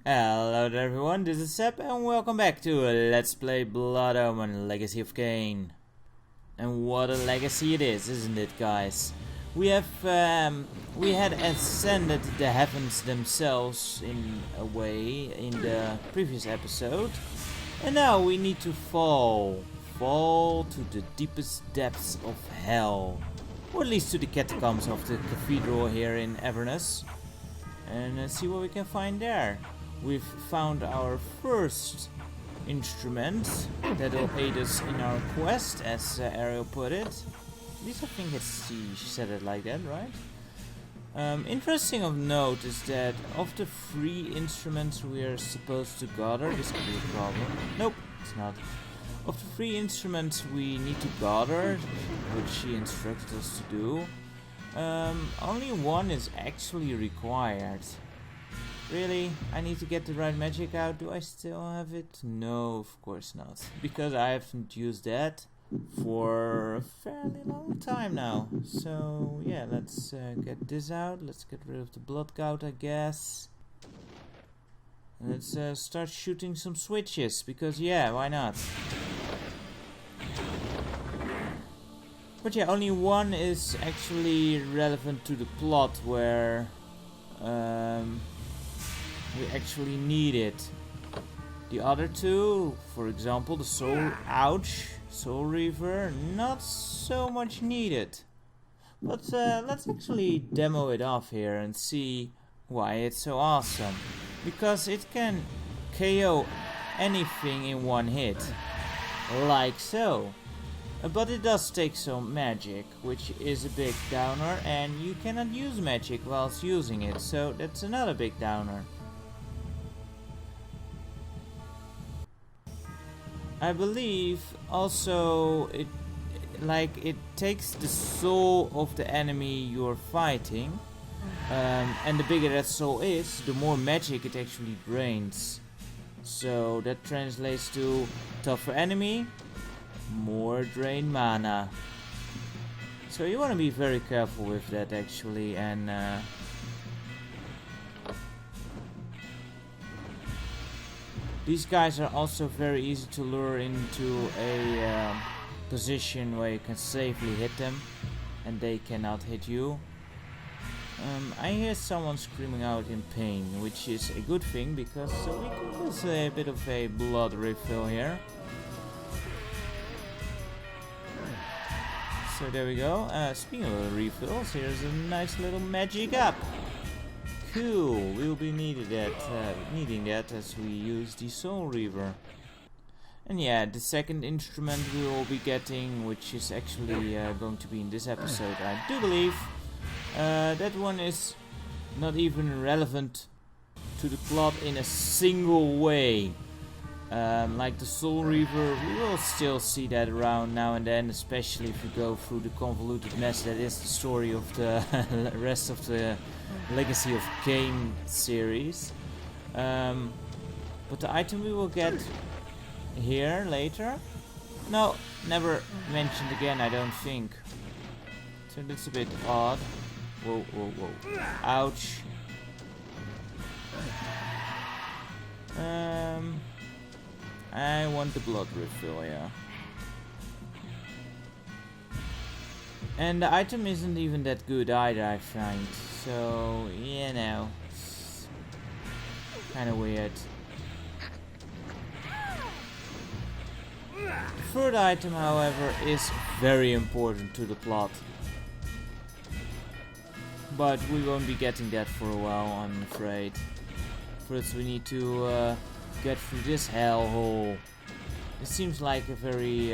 Hello there everyone, this is Seb and welcome back to Let's Play Blood Omen Legacy of Kain. And what a legacy it is, isn't it, guys? We had ascended the heavens themselves in a way in the previous episode. And now we need to fall to the deepest depths of hell. Or at least to the catacombs of the cathedral here in Avernus. And see what we can find there. We've found our first instrument that will aid us in our quest, as Ariel put it. At least I think she said it like that, right? Interesting of note is that of the 3 instruments we are supposed to gather, this could be a problem. Nope, it's not. Of the 3 instruments we need to gather, which she instructed us to do, only 1 is actually required. Really? I need to get the right magic out? Do I still have it? No, of course not. Because I haven't used that for a fairly long time now. So, yeah, let's get this out. Let's get rid of the blood gout, I guess. And let's start shooting some switches. Because, yeah, why not? But yeah, only 1 is actually relevant to the plot where we actually need it. The other 2, for example, the Soul Reaver, not so much needed. But let's actually demo it off here and see why it's so awesome. Because it can KO anything in 1 hit, like so. But it does take some magic, which is a big downer, and you cannot use magic whilst using it, so that's another big downer. I believe also it takes the soul of the enemy you're fighting, and the bigger that soul is, the more magic it actually drains. So that translates to tougher enemy, more drained mana. So you want to be very careful with that actually, and these guys are also very easy to lure into a position where you can safely hit them and they cannot hit you. I hear someone screaming out in pain, which is a good thing because we can use a bit of a blood refill here. So there we go. Speaking of refills, here's a nice little magic up. Cool, we'll be needing that as we use the Soul Reaver. And yeah, the second instrument we will be getting, which is actually going to be in this episode, I do believe. That one is not even relevant to the plot in a single way. Like the Soul Reaver, we will still see that around now and then, especially if you go through the convoluted mess that is the story of the rest of the Legacy of Kain series. But the item we will get here later, no, never mentioned again, I don't think. So that's a bit odd. Whoa, whoa, whoa. Ouch. I want the blood refill, yeah. And the item isn't even that good either, I find. So, you know, it's kind of weird. The third item, however, is very important to the plot. But we won't be getting that for a while, I'm afraid. First we need to get through this hellhole. It seems like a very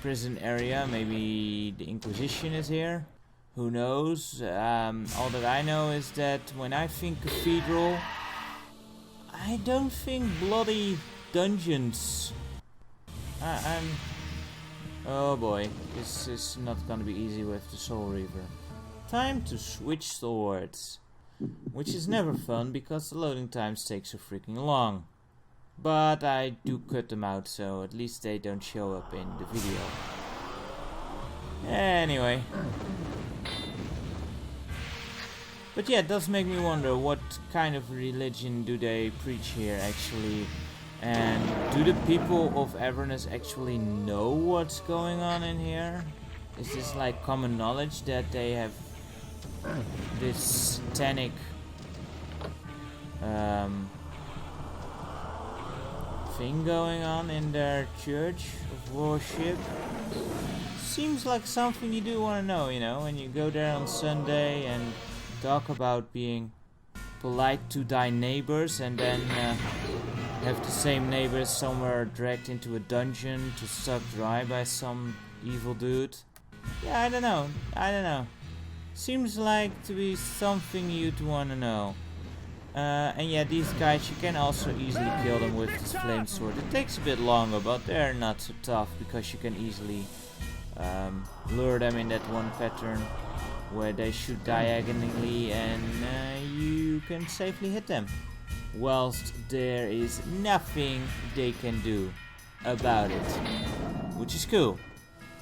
prison area. Maybe the Inquisition is here. Who knows? All that I know is that when I think cathedral, I don't think bloody dungeons. Oh boy, this is not gonna be easy with the Soul Reaver. Time to switch swords. Which is never fun because the loading times take so freaking long. But I do cut them out, so at least they don't show up in the video. Anyway. But yeah, it does make me wonder, what kind of religion do they preach here actually? And do the people of Avernus actually know what's going on in here? Is this like common knowledge that they have this satanic thing going on in their church of worship? Seems like something you do want to know, you know, when you go there on Sunday and talk about being polite to thy neighbors and then have the same neighbors somewhere dragged into a dungeon to suck dry by some evil dude. Yeah, I don't know. Seems like to be something you'd want to know. And yeah, these guys, you can also easily kill them with this flame sword. It takes a bit longer, but they're not so tough because you can easily lure them in that one pattern where they shoot diagonally and you can safely hit them, whilst there is nothing they can do about it, which is cool.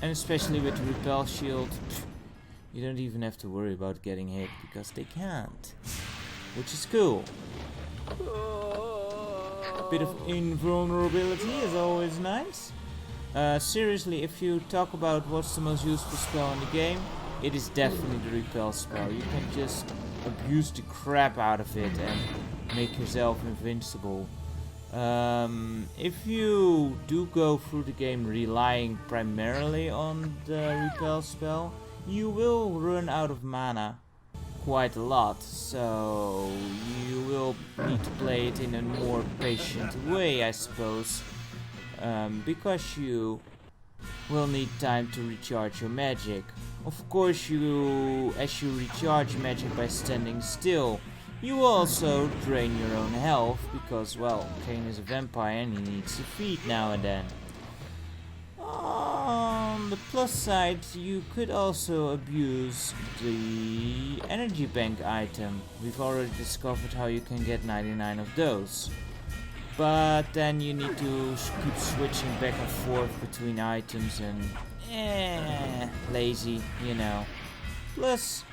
And especially with the repel shield, you don't even have to worry about getting hit because they can't, which is cool. A bit of invulnerability is always nice. Seriously, if you talk about what's the most useful spell in the game, it is definitely the repel spell. You can just abuse the crap out of it and make yourself invincible. If you do go through the game relying primarily on the repel spell, you will run out of mana quite a lot, so you will need to play it in a more patient way, I suppose, because you will need time to recharge your magic. Of course, as you recharge magic by standing still, you will also drain your own health, because, well, Kain is a vampire and he needs to feed now and then. On the plus side, you could also abuse the energy bank item. We've already discovered how you can get 99 of those. But then you need to keep switching back and forth between items and lazy, you know. Plus,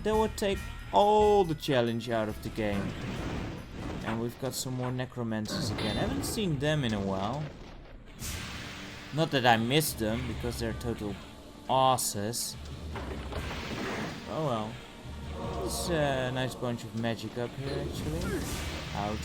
that would take all the challenge out of the game. And we've got some more necromancers again. I haven't seen them in a while. Not that I missed them, because they're total asses. Oh well. There's a nice bunch of magic up here actually. Ouch.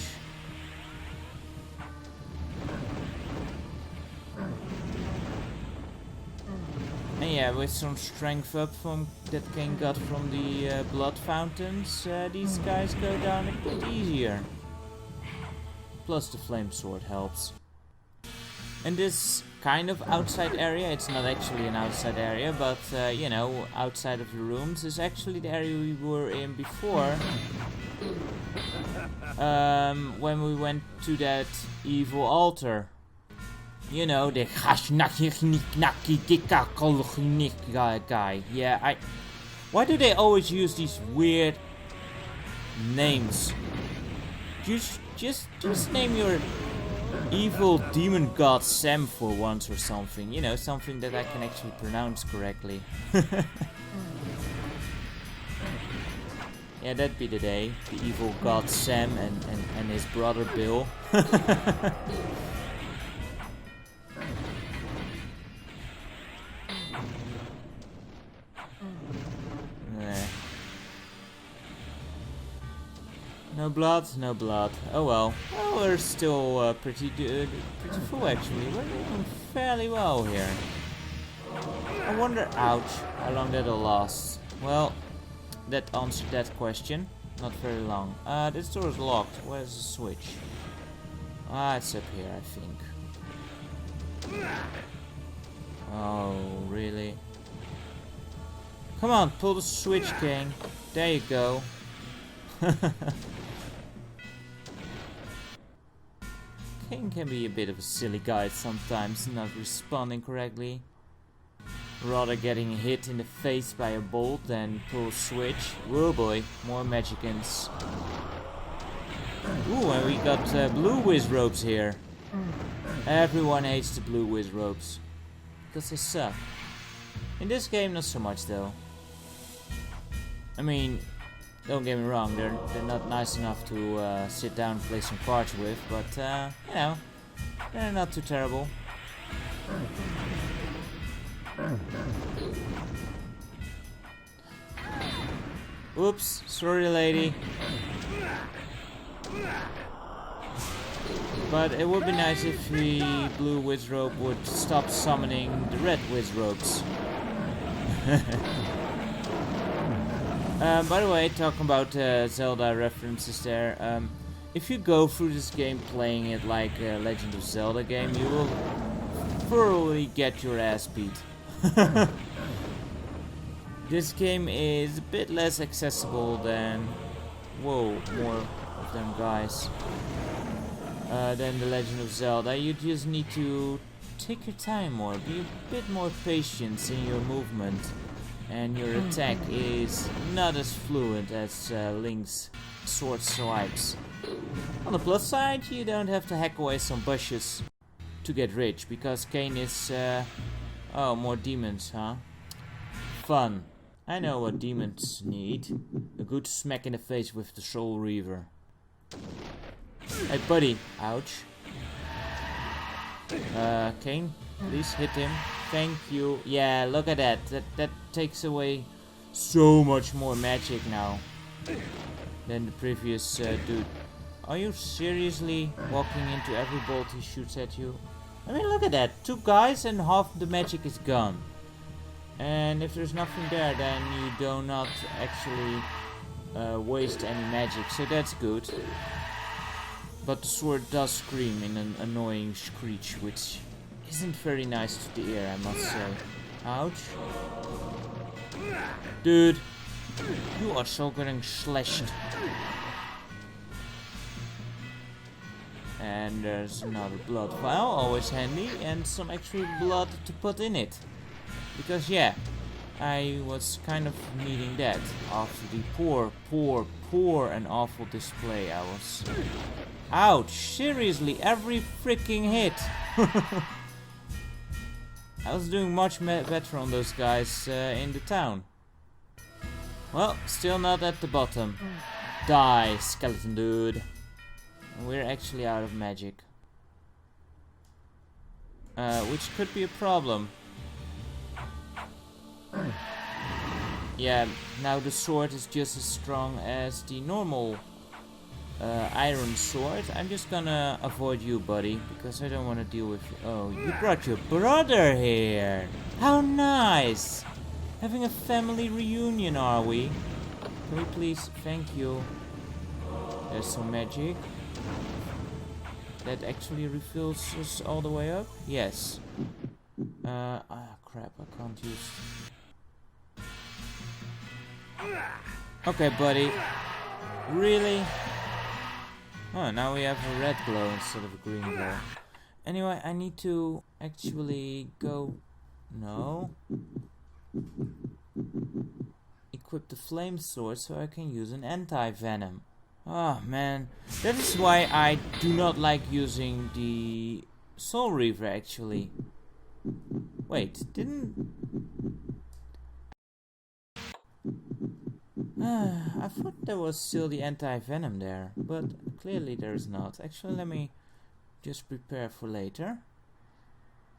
And yeah, with some strength up from that Kain got from the blood fountains, these guys go down a bit easier. Plus the flame sword helps. And this kind of outside area, it's not actually an outside area, but you know, outside of the rooms is actually the area we were in before. When we went to that evil altar. You know, the guy. Yeah, why do they always use these weird names? Just name your evil demon god Sam for once or something. You know, something that I can actually pronounce correctly. Yeah, that'd be the day. The evil god Sam and his brother Bill. No blood, no blood. Oh well. Well, we're still pretty full actually. We're doing fairly well here. I wonder, ouch, how long that'll last. Well, that answered that question. Not very long. This door is locked. Where's the switch? Ah, it's up here, I think. Oh, really? Come on, pull the switch, Kain. There you go. Kain can be a bit of a silly guy sometimes, not responding correctly. Rather getting hit in the face by a bolt than pull a switch. Whoa boy, more magicans. Ooh, and we got blue whiz ropes here. Everyone hates the blue whiz ropes. Because they suck. In this game, not so much though. I mean, Don't get me wrong, they're not nice enough to sit down and play some cards with, but you know, they're not too terrible. Oops, sorry lady. But it would be nice if the blue Wizrobe would stop summoning the red Wizrobes. By the way, talking about Zelda references there, if you go through this game playing it like a Legend of Zelda game, you will thoroughly get your ass beat. This game is a bit less accessible than... Whoa, more of them guys. Than the Legend of Zelda. You just need to take your time more, be a bit more patient in your movement. And your attack is not as fluent as Link's sword swipes. On the plus side, you don't have to hack away some bushes to get rich, because Kain is... oh, more demons, huh? Fun. I know what demons need. A good smack in the face with the Soul Reaver. Hey buddy. Ouch. Kain, please hit him. Thank you. Yeah, look at that. That takes away so much more magic now than the previous dude. Are you seriously walking into every bolt he shoots at you? I mean, look at that. 2 guys and half the magic is gone. And if there's nothing there, then you do not actually waste any magic. So that's good. But the sword does scream in an annoying screech, which isn't very nice to the ear, I must say. Ouch. Dude, you are so getting slashed. And there's another blood vial, always handy, and some extra blood to put in it. Because yeah, I was kind of needing that after the poor and awful display I was... Ouch, seriously, every freaking hit. I was doing much better on those guys in the town. Well, still not at the bottom. Die, skeleton dude. We're actually out of magic. Which could be a problem. Yeah, now the sword is just as strong as the normal iron sword. I'm just gonna avoid you, buddy, because I don't want to deal with you. Oh, you brought your brother here. How nice. Having a family reunion, are we? Can we please? Thank you. There's some magic. That actually refills us all the way up? Yes. Crap, I can't use... Okay, buddy. Really? Oh, now we have a red glow instead of a green glow. Anyway, I need to actually go... No. Equip the flame sword so I can use an anti-venom. Oh man, that is why I do not like using the Soul Reaver actually. Wait, didn't... I thought there was still the anti-venom there, but clearly there's not. Actually, let me just prepare for later.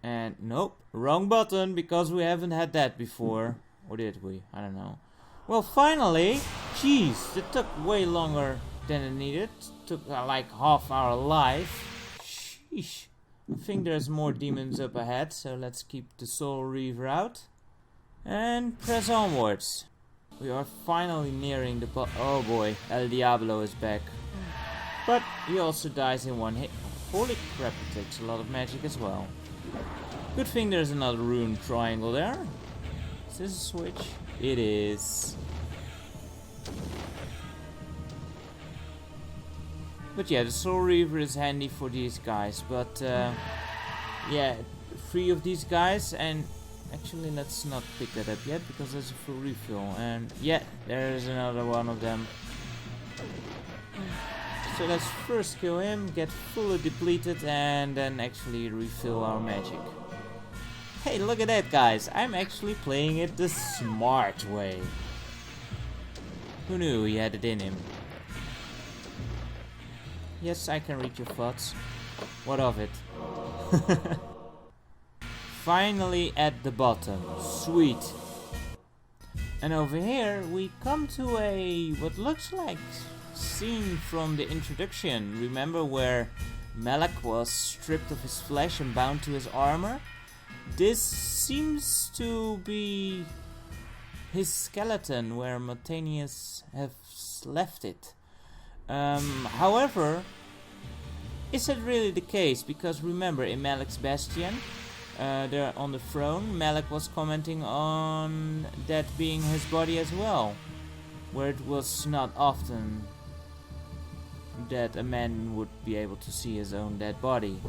And nope, wrong button, because we haven't had that before. Or did we? I don't know. Well, finally! Jeez, it took way longer than it needed. Took like half our life. Sheesh. I think there's more demons up ahead, so let's keep the Soul Reaver out. And press onwards. We are finally nearing the oh boy, El Diablo is back. But he also dies in one hit. Holy crap, it takes a lot of magic as well. Good thing there's another rune triangle there. Is this a switch? It is. But yeah, the Soul Reaver is handy for these guys. But yeah, 3 of these guys, and actually let's not pick that up yet because there's a full refill. And yeah, there's another one of them. So let's first kill him, get fully depleted, and then actually refill our magic. Hey, look at that, guys. I'm actually playing it the smart way. Who knew he had it in him? Yes, I can read your thoughts. What of it? Finally at the bottom. Sweet. And over here we come to a what looks like scene from the introduction. Remember where Malak was stripped of his flesh and bound to his armor? This seems to be his skeleton where Montanius has left it. However, is that really the case? Because remember, in Malak's Bastion, there on the throne, Malak was commenting on that being his body as well, where it was not often that a man would be able to see his own dead body.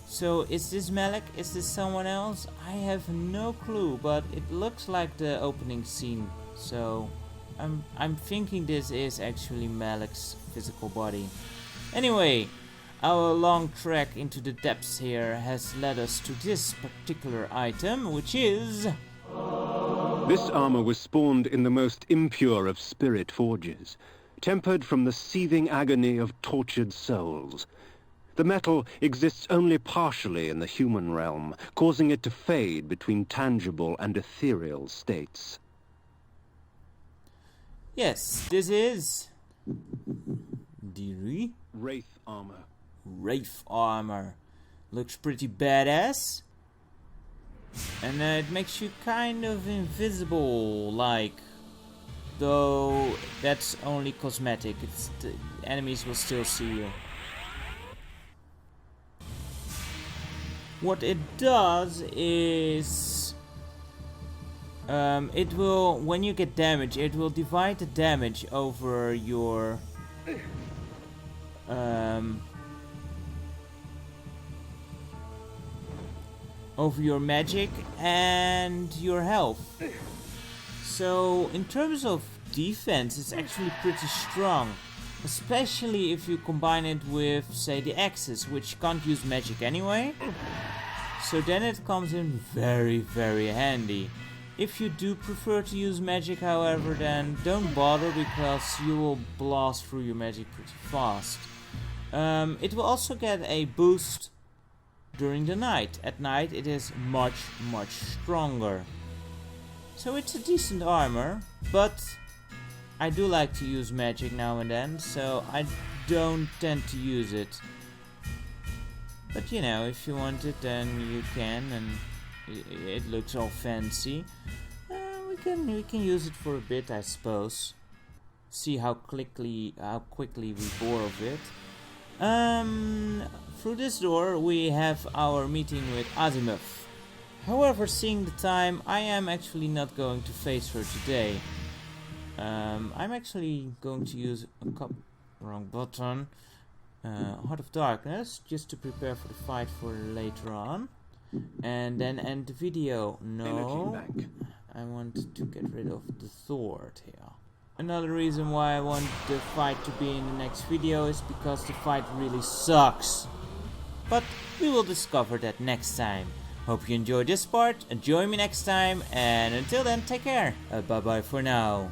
So is this Malak? Is this someone else? I have no clue, but it looks like the opening scene. So I'm thinking this is actually Malak's physical body. Anyway, our long trek into the depths here has led us to this particular item, which is... This armor was spawned in the most impure of spirit forges, tempered from the seething agony of tortured souls. The metal exists only partially in the human realm, causing it to fade between tangible and ethereal states. Yes, this is... the Wraith armor. Wraith armor. Looks pretty badass. And it makes you kind of invisible, like... Though that's only cosmetic. The enemies will still see you. What it does is... it will, when you get damage, it will divide the damage over your... over your magic and your health. So in terms of defense, it's actually pretty strong, especially if you combine it with, say, the axes, which can't use magic anyway. So then it comes in very, very handy. If you do prefer to use magic, however, then don't bother, because you will blast through your magic pretty fast. It will also get a boost during the night. At night it is much, much stronger. So it's a decent armor, but I do like to use magic now and then, so I don't tend to use it. But you know, if you want it, then you can, and it looks all fancy. We can use it for a bit, I suppose. See how quickly we bore of it. Through this door we have our meeting with Azimuth. However, seeing the time, I am actually not going to face her today. I'm actually going to use wrong button. Heart of Darkness, just to prepare for the fight for later on. And then end the video. No, I want to get rid of the sword here. Another reason why I want the fight to be in the next video is because the fight really sucks. But we will discover that next time. Hope you enjoyed this part, and join me next time, and until then, take care. Bye bye for now.